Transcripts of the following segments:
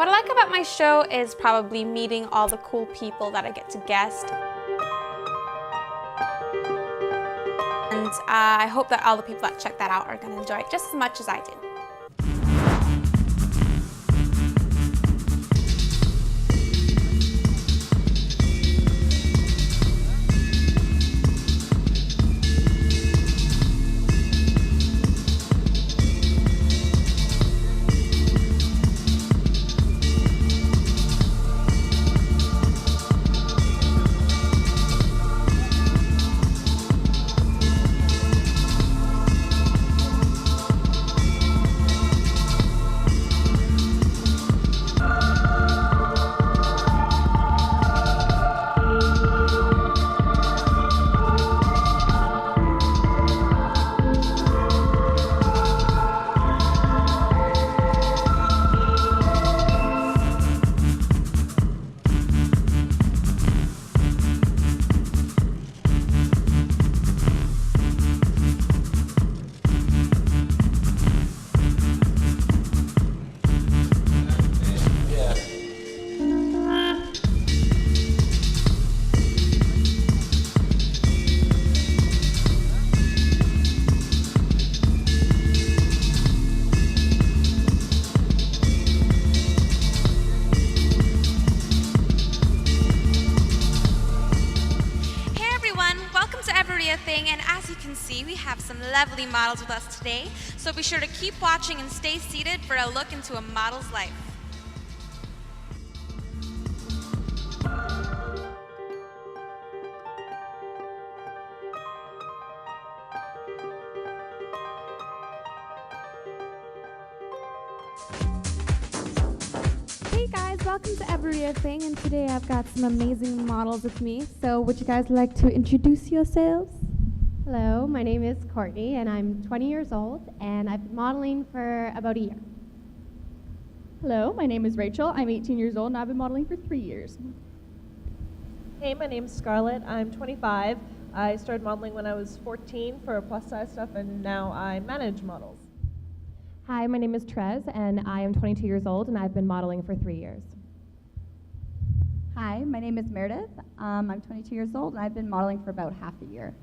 What I like about my show is probably meeting all the cool people that I get to guest. And I hope that all the people that check that out are going to enjoy it just as much as I do. eveRIAthing, and as you can see, we have some lovely models with us today, so be sure to keep watching and stay seated for a look into a model's life. Hey guys, welcome to eveRIAthing, and today I've got some amazing models with me. So would you guys like to introduce yourselves? Hello, my name is Courtney and I'm 20 years old and I've been modeling for about a year. Hello, my name is Rachel. I'm 18 years old and I've been modeling for 3 years. Hey, my name's Scarlett. I'm 25. I started modeling when I was 14 for plus size stuff, and now I manage models. Hi, my name is Trez and I am 22 years old and I've been modeling for 3 years. Hi, my name is Meredyth. I'm 22 years old and I've been modeling for about half a year.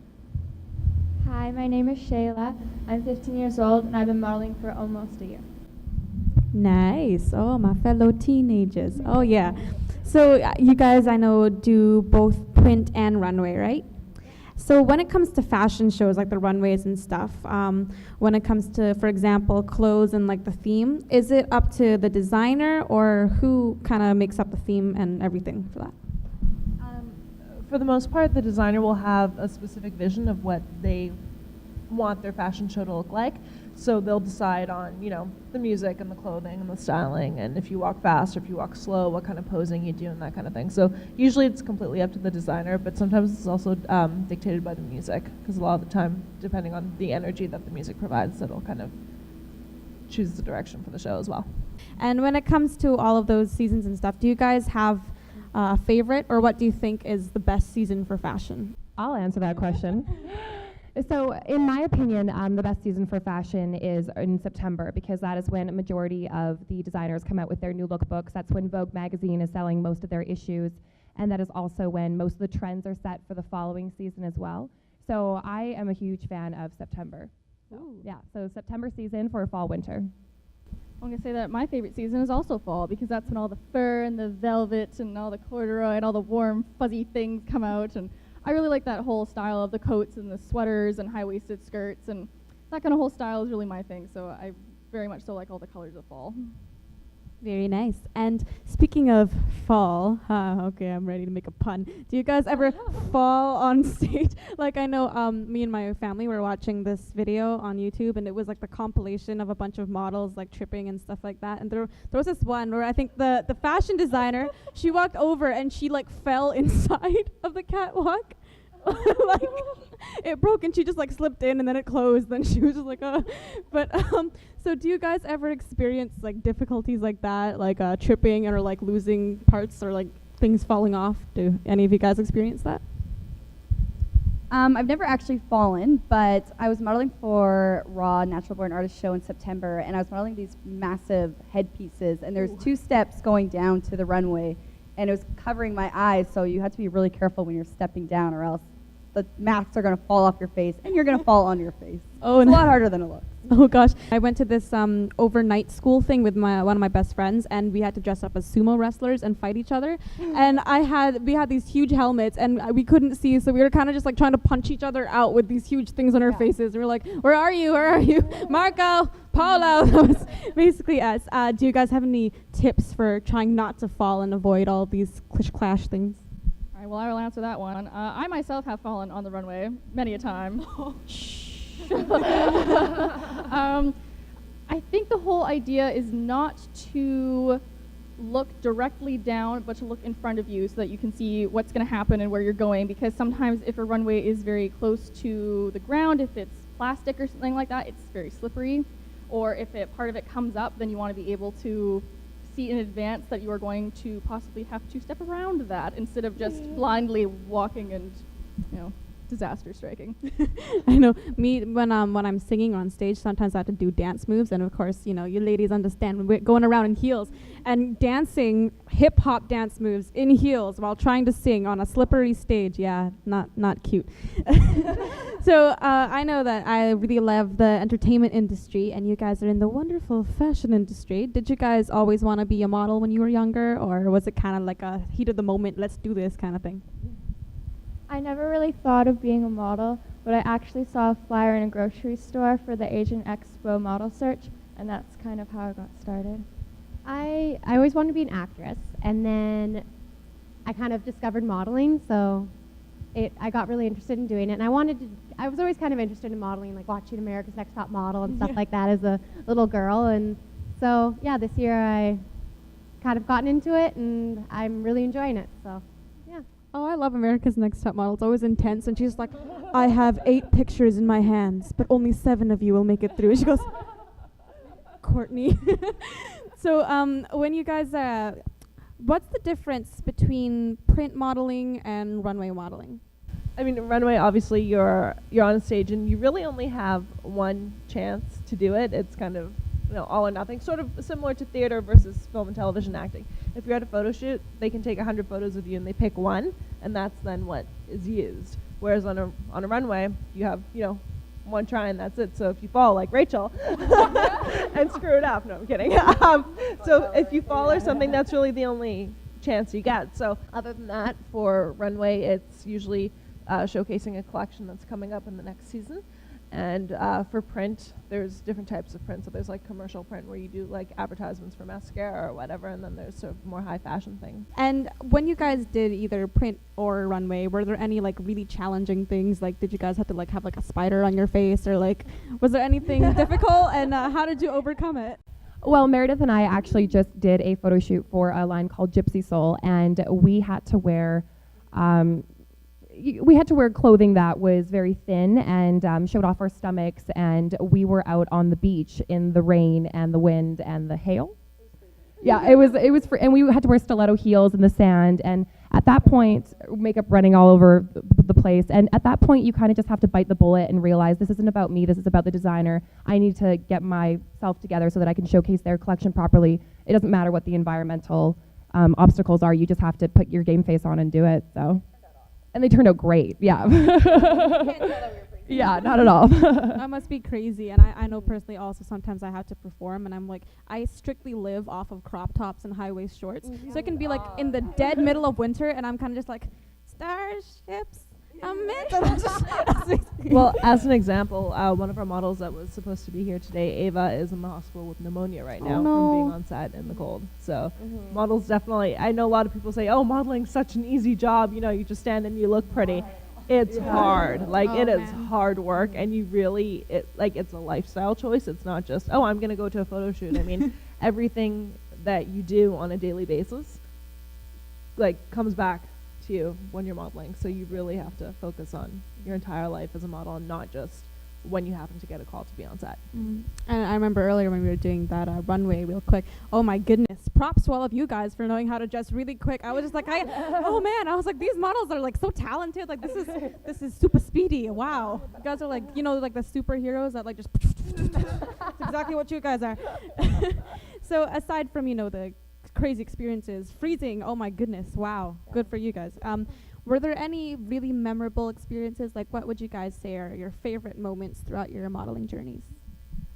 Hi, my name is Shaelah. I'm 15 years old and I've been modeling for almost a year. Nice. Oh, my fellow teenagers. Oh, yeah. So you guys, I know, do both print and runway, right? So when it comes to fashion shows, like the runways and stuff, when it comes to, for example, clothes and like the theme, is it up to the designer, or who kind of makes up the theme and everything for that? For the most part, the designer will have a specific vision of what they want their fashion show to look like. So they'll decide on, you know, the music and the clothing and the styling, and if you walk fast or if you walk slow, what kind of posing you do and that kind of thing. So usually it's completely up to the designer, but sometimes it's also dictated by the music, because a lot of the time, depending on the energy that the music provides, it'll kind of choose the direction for the show as well. And when it comes to all of those seasons and stuff, do you guys have a favorite, or what do you think is the best season for fashion? I'll answer that question. So in my opinion, the best season for fashion is in September, because that is when a majority of the designers come out with their new lookbooks. That's when Vogue magazine is selling most of their issues, and that is also when most of the trends are set for the following season as well. So I am a huge fan of September. Yeah, so September season for fall, winter. I'm going to say that my favorite season is also fall, because that's when all the fur and the velvet and all the corduroy and all the warm, fuzzy things come out. And I really like that whole style of the coats and the sweaters and high-waisted skirts. And that kind of whole style is really my thing. So I very much so like all the colors of fall. Very nice. And speaking of fall, okay, I'm ready to make a pun. Do you guys ever fall on stage? Like, I know me and my family were watching this video on YouTube, and it was like the compilation of a bunch of models like tripping and stuff like that. And there was this one where I think the fashion designer, she walked over and she like fell inside of the catwalk. Like it broke and she just like slipped in and then it closed. Then she was just like, but so do you guys ever experience like difficulties like that, like tripping or like losing parts or like things falling off? Do any of you guys experience that? I've never actually fallen, but I was modeling for Raw Natural Born Artist Show in September, and I was modeling these massive headpieces, and there's 2 steps going down to the runway, and it was covering my eyes, so you had to be really careful when you're stepping down, or else the masks are going to fall off your face, and you're going to fall on your face. Oh, It's a lot harder than it looks. Oh gosh, I went to this overnight school thing with one of my best friends, and we had to dress up as sumo wrestlers and fight each other. And we had these huge helmets, and we couldn't see, so we were kind of just like trying to punch each other out with these huge things on our faces. We were like, "Where are you? Where are you, Marco, Paulo?" That was basically us. Do you guys have any tips for trying not to fall and avoid all these clash things? All right, well, I will answer that one. I myself have fallen on the runway many a time. I think the whole idea is not to look directly down, but to look in front of you so that you can see what's going to happen and where you're going, because sometimes if a runway is very close to the ground, if it's plastic or something like that, it's very slippery. Or if part of it comes up, then you want to be able to see in advance that you are going to possibly have to step around that instead of just blindly walking and, disaster striking. I know. Me, when I'm singing on stage, sometimes I have to do dance moves, and of course, you ladies understand when we're going around in heels and dancing hip hop dance moves in heels while trying to sing on a slippery stage. Yeah, not cute. So I know that I really love the entertainment industry, and you guys are in the wonderful fashion industry. Did you guys always want to be a model when you were younger, or was it kind of like a heat of the moment, let's do this kind of thing? I never really thought of being a model, but I actually saw a flyer in a grocery store for the Asian Expo model search, and that's kind of how I got started. I always wanted to be an actress, and then I kind of discovered modeling, so I got really interested in doing it, and I was always kind of interested in modeling, like watching America's Next Top Model and stuff like that as a little girl, and so yeah, this year I kind of gotten into it, and I'm really enjoying it, so. Oh, I love America's Next Top Model. It's always intense, and she's like, "I have 8 pictures in my hands, but only 7 of you will make it through." She goes, "Courtney." So, when you guys, what's the difference between print modeling and runway modeling? I mean, runway, obviously, you're on stage, and you really only have one chance to do it. It's kind of all or nothing, sort of similar to theater versus film and television acting. If you're at a photo shoot, they can take 100 photos of you and they pick one, and that's then what is used. Whereas on a runway, you have one try and that's it. So if you fall like Rachel and screw it up, no, I'm kidding. So if you fall or something, that's really the only chance you get. So other than that, for runway, it's usually showcasing a collection that's coming up in the next season. And for print, there's different types of print. So there's like commercial print where you do like advertisements for mascara or whatever, and then there's sort of more high fashion things. And when you guys did either print or runway, were there any like really challenging things? Like, did you guys have to like have like a spider on your face, or like was there anything difficult? And how did you overcome it? Well, Meredyth and I actually just did a photo shoot for a line called Gypsy Soul, and we had to wear clothing that was very thin and showed off our stomachs, and we were out on the beach in the rain and the wind and the hail. Yeah, it was and we had to wear stiletto heels in the sand, and at that point, makeup running all over the place, and at that point, you kind of just have to bite the bullet and realize this isn't about me, this is about the designer. I need to get myself together so that I can showcase their collection properly. It doesn't matter what the environmental obstacles are, you just have to put your game face on and do it, so. And they turned out great, yeah. Yeah, not at all. That must be crazy. And I know personally also sometimes I have to perform, and I'm like, I strictly live off of crop tops and high waist shorts. So I can be like in the dead middle of winter, and I'm kind of just like, starships. Well, as an example, one of our models that was supposed to be here today, Ava, is in the hospital with pneumonia right now from being on set in the cold. So models definitely, I know a lot of people say, oh, modeling's such an easy job, you just stand and you look pretty. It's hard. Like, it is hard work, and you really, it's a lifestyle choice. It's not just, oh, I'm going to go to a photo shoot. I mean, everything that you do on a daily basis, comes back to you when you're modeling. So you really have to focus on your entire life as a model and not just when you happen to get a call to be on set. And I remember earlier when we were doing that runway real quick. Oh my goodness! Props to all of you guys for knowing how to dress really quick. I was just like, oh man! I was like, these models are like so talented. Like this is super speedy. Wow! You guys are like, you know, like the superheroes that like just. That's exactly what you guys are. So aside from, you know, the crazy experiences, freezing. Oh my goodness! Wow! Good for you guys. Were there any really memorable experiences? Like, what would you guys say are your favorite moments throughout your modeling journeys?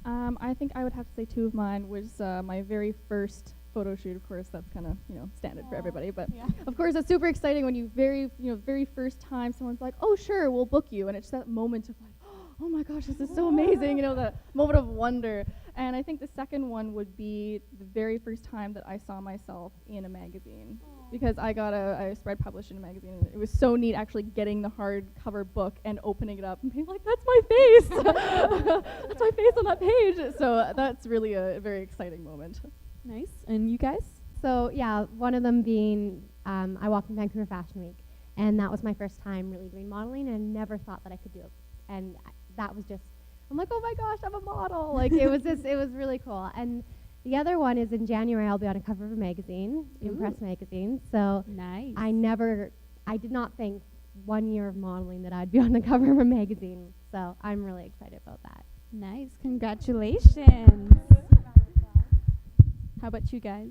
I think I would have to say two of mine was my very first photo shoot. Of course, that's kind of, you know, standard for everybody. But of course, it's super exciting when you very first time someone's like, oh, sure, we'll book you. And it's that moment of like, oh my gosh, this is so amazing, you know, the moment of wonder. And I think the second one would be the very first time that I saw myself in a magazine. Because I got a spread published in a magazine, and it was so neat actually getting the hardcover book and opening it up and being like, that's my face! That's my face on that page! So that's really a very exciting moment. Nice. And you guys? So yeah, one of them being I walked in Vancouver Fashion Week, and that was my first time really doing modeling, and I never thought that I could do it. And that was just, I'm like, oh my gosh, I'm a model! Like it was really cool. And the other one is in January, I'll be on a cover of a magazine, Impress magazine. So nice. I did not think 1 year of modeling that I'd be on the cover of a magazine. So I'm really excited about that. Nice. Congratulations. How about you guys?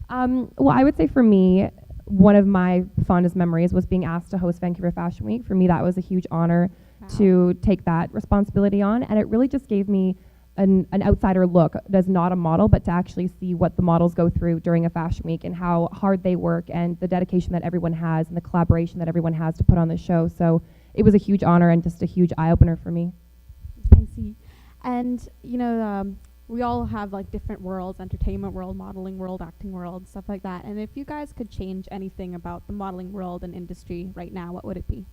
Well, I would say for me, one of my fondest memories was being asked to host Vancouver Fashion Week. For me, that was a huge honor to take that responsibility on, and it really just gave me an outsider look as not a model, but to actually see what the models go through during a fashion week and how hard they work and the dedication that everyone has and the collaboration that everyone has to put on the show. So it was a huge honor and just a huge eye-opener for me. I see. And, you know, we all have like different worlds, entertainment world, modeling world, acting world, stuff like that. And if you guys could change anything about the modeling world and industry right now, what would it be?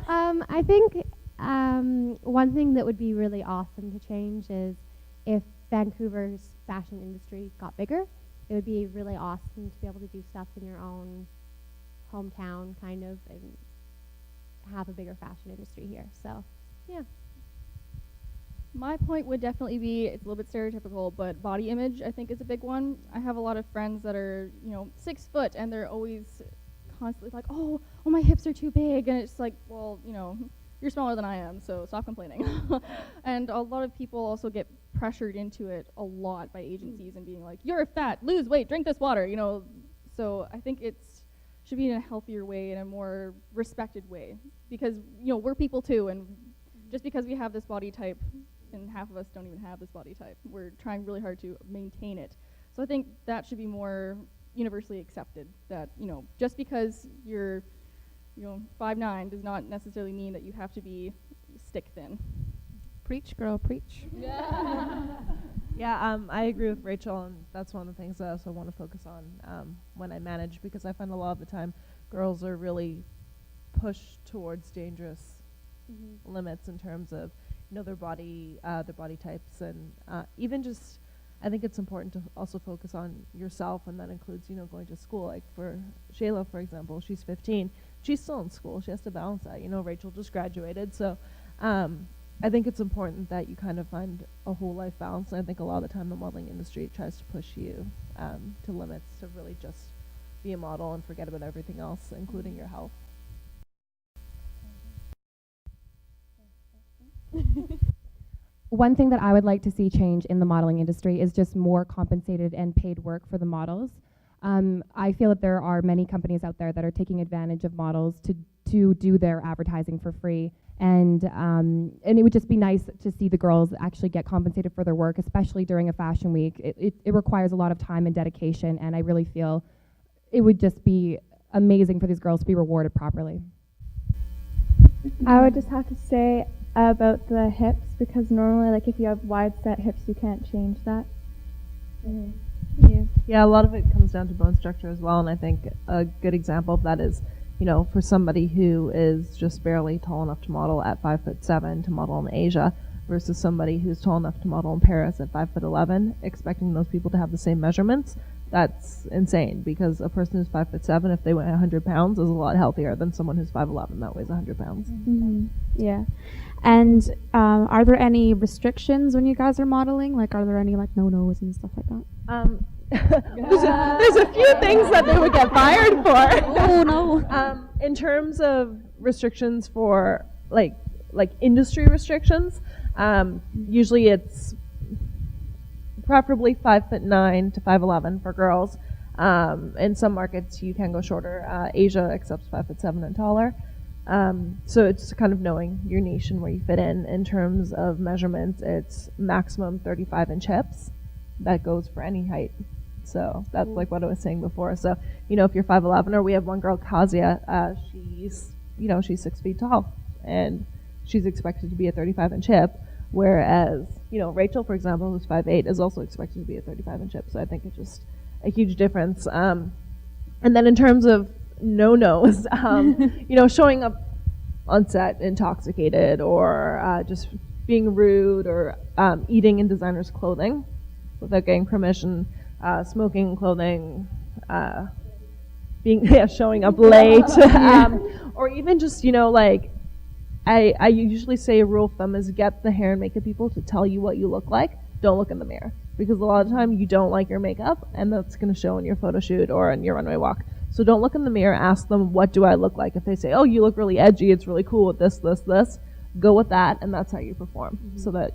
I think one thing that would be really awesome to change is if Vancouver's fashion industry got bigger. It would be really awesome to be able to do stuff in your own hometown, kind of, and have a bigger fashion industry here. So, yeah. My point would definitely be, it's a little bit stereotypical, but body image I think is a big one. I have a lot of friends that are, 6 foot, and they're always constantly like, oh, my hips are too big, and it's like, well, you're smaller than I am, so stop complaining. And a lot of people also get pressured into it a lot by agencies and being like, you're fat, lose weight, drink this water, So I think should be in a healthier way, in a more respected way, because, we're people too, and just because we have this body type, and half of us don't even have this body type, we're trying really hard to maintain it. So I think that should be more universally accepted, that, just because you're 5'9" does not necessarily mean that you have to be stick thin. Preach, girl, preach. Yeah, I agree with Rachel, and that's one of the things that I also want to focus on when I manage, because I find a lot of the time girls are really pushed towards dangerous limits in terms of their body types, and even just I think it's important to also focus on yourself, and that includes going to school. Like for Shaelah, for example, she's 15. She's still in school. She has to balance that. Rachel just graduated, so I think it's important that you kind of find a whole life balance. And I think a lot of the time the modeling industry tries to push you to limits to really just be a model and forget about everything else, including your health. One thing that I would like to see change in the modeling industry is just more compensated and paid work for the models. I feel that there are many companies out there that are taking advantage of models to do their advertising for free, and it would just be nice to see the girls actually get compensated for their work, especially during a fashion week. It requires a lot of time and dedication, and I really feel it would just be amazing for these girls to be rewarded properly. I would just have to say about the hips, because normally, like, if you have wide set hips, you can't change that. Yeah, a lot of it comes down to bone structure as well, and I think a good example of that is, for somebody who is just barely tall enough to model at 5'7" to model in Asia, versus somebody who's tall enough to model in Paris at 5'11", expecting those people to have the same measurements, that's insane, because a person who's 5'7", if they weigh 100 pounds, is a lot healthier than someone who's 5'11" that weighs 100 pounds. Yeah. And are there any restrictions when you guys are modeling? Like, are there any like no-nos and stuff like that? There's a few things that they would get fired for. Oh no. In terms of restrictions for like industry restrictions, usually it's preferably 5'9" to 5'11" for girls. In some markets you can go shorter. Asia accepts 5'7" and taller. So it's kind of knowing your niche and where you fit in. In terms of measurements, it's maximum 35-inch hips. That goes for any height. So that's like what I was saying before. So, if you're 5'11", or we have one girl, Kazia, she's 6 feet tall, and she's expected to be a 35-inch hip, whereas, Rachel, for example, who's 5'8", is also expected to be a 35-inch hip. So I think it's just a huge difference. And then in terms of no-nos, showing up on set intoxicated, or just being rude, or eating in designers' clothing without getting permission, smoking in clothing, showing up late, or even just, I usually say a rule of thumb is get the hair and makeup people to tell you what you look like. Don't look in the mirror, because a lot of the time you don't like your makeup, and that's going to show in your photo shoot or in your runway walk. So don't look in the mirror, ask them, what do I look like? If they say, oh, you look really edgy, it's really cool with this, this, this, go with that, and that's how you perform. So that,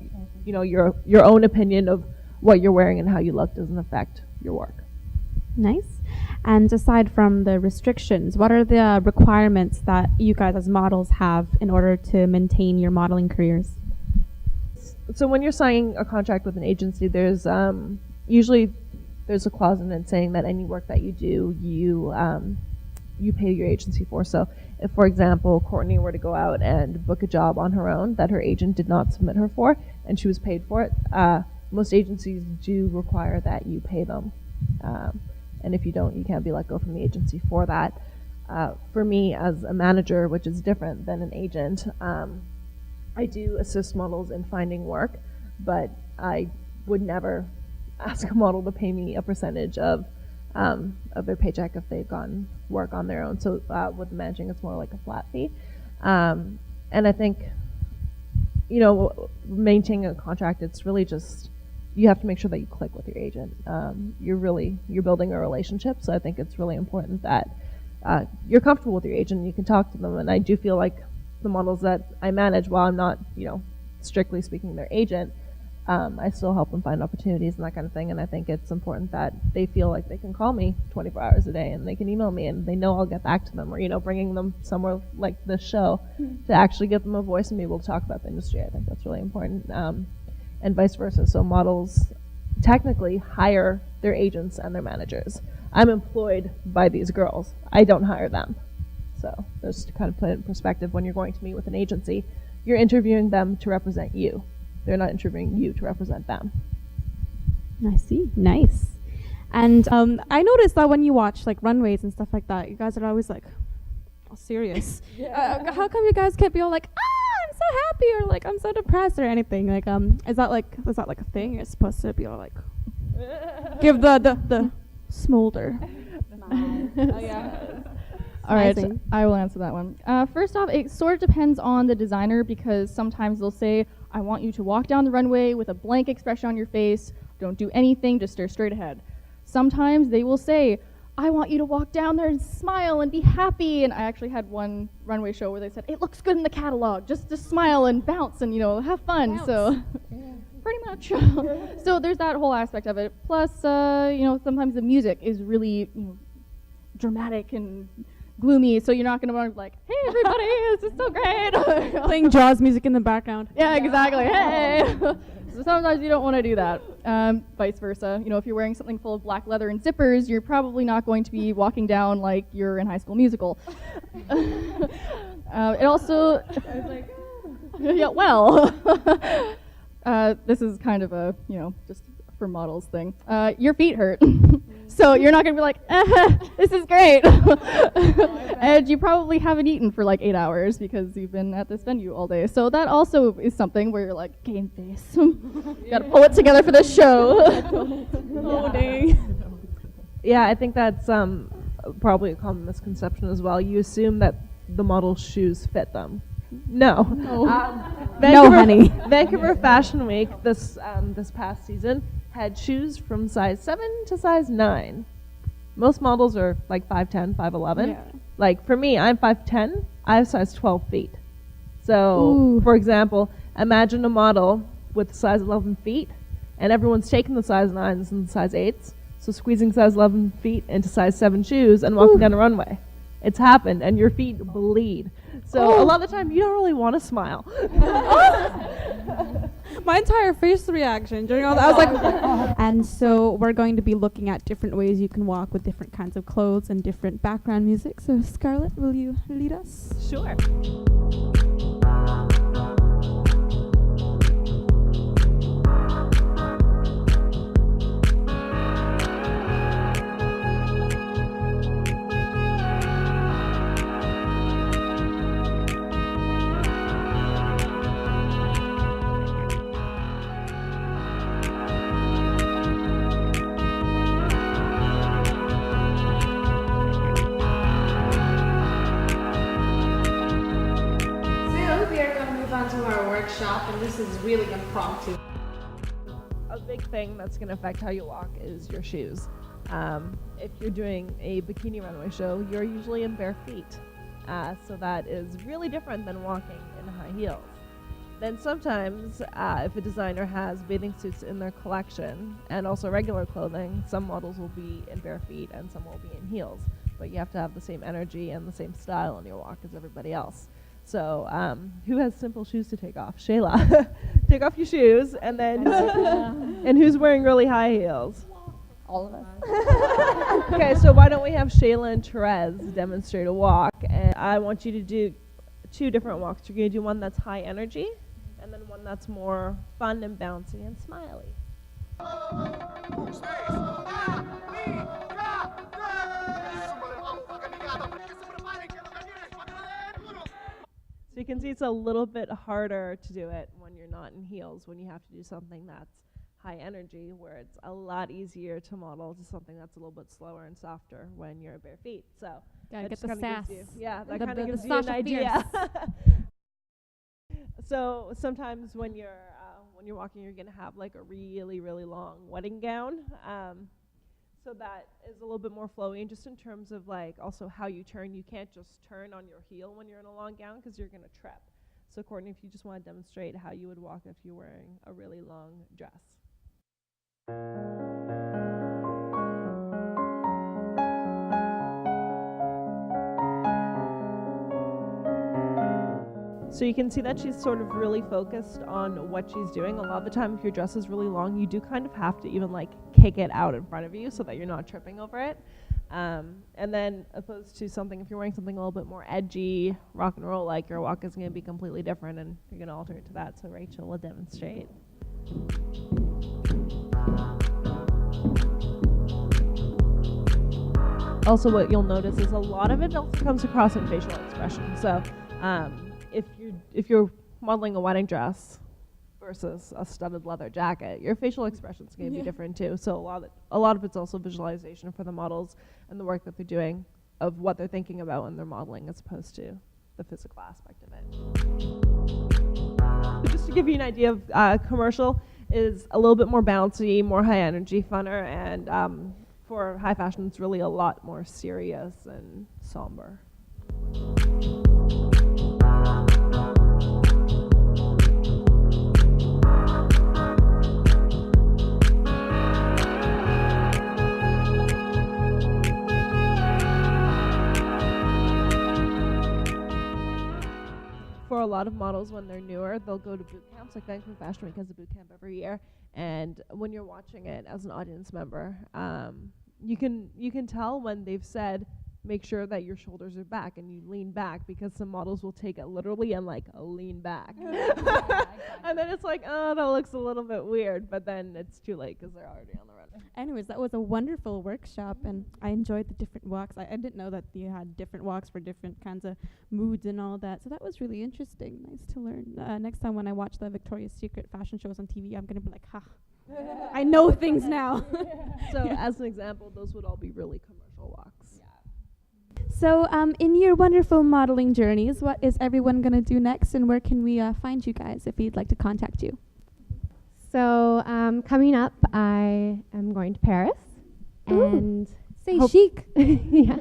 your own opinion of what you're wearing and how you look doesn't affect your work. Nice. And aside from the restrictions, what are the requirements that you guys as models have in order to maintain your modeling careers? So when you're signing a contract with an agency, there's usually there's a clause in it saying that any work that you do, you pay your agency for. So if, for example, Courtney were to go out and book a job on her own that her agent did not submit her for, and she was paid for it, most agencies do require that you pay them. And if you don't, you can't be let go from the agency for that. For me, as a manager, which is different than an agent, I do assist models in finding work, but I would never ask a model to pay me a percentage of their paycheck if they've gotten work on their own. So with managing, it's more like a flat fee. And I think, maintaining a contract, it's really just, you have to make sure that you click with your agent. You're building a relationship, so I think it's really important that you're comfortable with your agent and you can talk to them. And I do feel like the models that I manage, while I'm not, strictly speaking their agent, I still help them find opportunities and that kind of thing. And I think it's important that they feel like they can call me 24 hours a day and they can email me and they know I'll get back to them, or, bringing them somewhere like this show to actually give them a voice and be able to talk about the industry. I think that's really important. And vice versa. So models technically hire their agents and their managers. I'm employed by these girls. I don't hire them. So just to kind of put it in perspective, when you're going to meet with an agency, you're interviewing them to represent you. They're not interviewing you to represent them. I see. Nice. And I noticed that when you watch like runways and stuff like that, you guys are always like all serious. How come you guys can't be all like, I'm so happy, or like I'm so depressed, or anything? Like is that like a thing? You're supposed to be all like give the smolder. All right, I will answer that one. First off, it sort of depends on the designer, because sometimes they'll say, I want you to walk down the runway with a blank expression on your face, don't do anything, just stare straight ahead. Sometimes they will say, I want you to walk down there and smile and be happy. And I actually had one runway show where they said, it looks good in the catalog, just smile and bounce and, have fun. Bounce. So pretty much. So there's that whole aspect of it. Plus, sometimes the music is really dramatic and gloomy, so you're not going to want to be like, hey everybody, this is so great. Playing Jaws music in the background. Yeah, exactly. Hey. So sometimes you don't want to do that. Vice versa. If you're wearing something full of black leather and zippers, you're probably not going to be walking down like you're in High School Musical. It also, I was like, yeah, well, this is kind of a, just for models thing. Your feet hurt. So you're not going to be like, this is great. And you probably haven't eaten for like 8 hours because you've been at this venue all day. So that also is something where you're like, game face. You got to pull it together for this show. Yeah, I think that's probably a common misconception as well. You assume that the model's shoes fit them. No. No, honey. Vancouver Fashion Week this past season had shoes from size 7 to size 9. Most models are like 5'10", 5'11". Yeah. Like for me, I'm 5'10", I have size 12 feet. So, for example, imagine a model with size 11 feet, and everyone's taking the size 9s and the size 8s, so squeezing size 11 feet into size 7 shoes and walking down a runway. It's happened, and your feet bleed. So a lot of the time, you don't really want to smile. My entire face reaction during all that, I was like, and so we're going to be looking at different ways you can walk with different kinds of clothes and different background music. So Scarlett, will you lead us? Sure. And this is really impromptu. A big thing that's going to affect how you walk is your shoes. If you're doing a bikini runway show, you're usually in bare feet. So that is really different than walking in high heels. Then sometimes, if a designer has bathing suits in their collection and also regular clothing, some models will be in bare feet and some will be in heels. But you have to have the same energy and the same style in your walk as everybody else. So, who has simple shoes to take off? Shaelah. Take off your shoes, and then, and who's wearing really high heels? All of us. Okay, so why don't we have Shaelah and Therese demonstrate a walk, and I want you to do 2 different walks. You're going to do one that's high energy, and then one that's more fun and bouncy and smiley. So you can see it's a little bit harder to do it when you're not in heels, when you have to do something that's high energy, where it's a lot easier to model to something that's a little bit slower and softer when you're bare feet. So Gotta that get just the kinda sass. gives you, yeah, that The- kind of the gives you an Sasha idea. So sometimes when you're walking, you're gonna have like a really, really long wedding gown. So that is a little bit more flowy, and just in terms of like also how you turn, you can't just turn on your heel when you're in a long gown because you're gonna trip. So Courtney, if you just want to demonstrate how you would walk if you're wearing a really long dress. So you can see that she's sort of really focused on what she's doing. A lot of the time, if your dress is really long, you do kind of have to even like kick it out in front of you so that you're not tripping over it. And then opposed to something, if you're wearing something a little bit more edgy, rock and roll, like your walk is going to be completely different and you're going to alter it to that. So Rachel will demonstrate. Also, what you'll notice is a lot of it also comes across in facial expression. So if you're modeling a wedding dress versus a studded leather jacket, your facial expression is going to be different too. So a lot of it's also visualization for the models and the work that they're doing of what they're thinking about when they're modeling as opposed to the physical aspect of it. Just to give you an idea of commercial is a little bit more bouncy, more high energy, funner, and for high fashion it's really a lot more serious and somber. For a lot of models, when they're newer, they'll go to boot camps. Like Vancouver Fashion Week has a boot camp every year, and when you're watching it as an audience member, you can tell when they've said, make sure that your shoulders are back and you lean back, because some models will take it literally and like lean back. And then it's like, oh, that looks a little bit weird, but then it's too late because they're already on the runway. Anyways, that was a wonderful workshop, and I enjoyed the different walks. I didn't know that you had different walks for different kinds of moods and all that, so that was really interesting. Nice to learn. Next time when I watch the Victoria's Secret fashion shows on TV, I'm going to be like, ha, I know things now. So as an example, those would all be really commercial walks. So in your wonderful modeling journeys, what is everyone going to do next, and where can we find you guys if we'd like to contact you? So coming up, I am going to Paris. Ooh. And Say chic. yeah,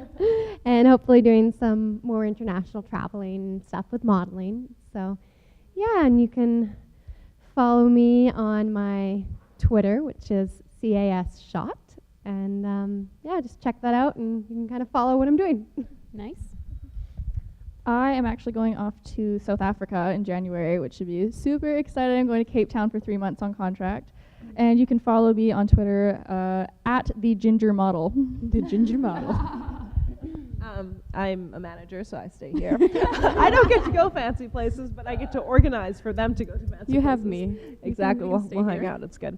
and hopefully doing some more international traveling and stuff with modeling. So yeah, and you can follow me on my Twitter, which is CAS Schott. And yeah, just check that out, and you can kind of follow what I'm doing. Nice. I am actually going off to South Africa in January, which should be super exciting. I'm going to Cape Town for 3 months on contract. And you can follow me on Twitter at the Ginger Model. The Ginger Model. I'm a manager, so I stay here. I don't get to go fancy places, but I get to organize for them to go to fancy places. You have me. Exactly. You can We'll hang here. out. It's good.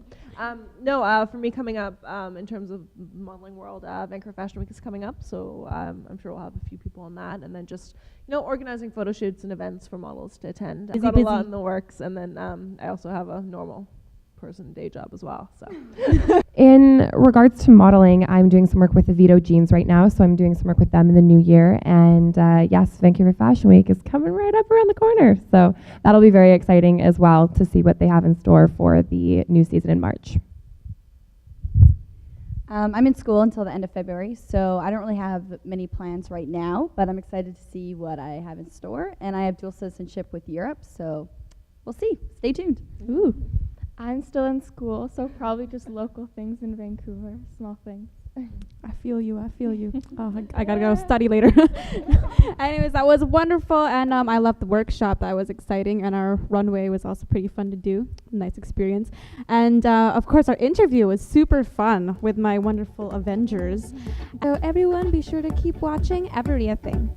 No, for me coming up in terms of modeling world, Vancouver Fashion Week is coming up, so I'm sure we'll have a few people on that, and then just organizing photo shoots and events for models to attend. I've got a lot in the works, and then I also have a normal person day job as well. So. In regards to modeling, I'm doing some work with Avito Jeans right now, so I'm doing some work with them in the new year. And yes, Vancouver Fashion Week is coming right up around the corner, so that'll be very exciting as well to see what they have in store for the new season in March. I'm in school until the end of February, so I don't really have many plans right now, but I'm excited to see what I have in store. And I have dual citizenship with Europe, so we'll see. Stay tuned. Ooh. I'm still in school, so probably just local things in Vancouver, small things. I feel you. Oh, I gotta go study later. Anyways, that was wonderful, and I loved the workshop. That was exciting, and our runway was also pretty fun to do. Nice experience. And of course, our interview was super fun with my wonderful Avengers. So everyone, be sure to keep watching eveRIAthing.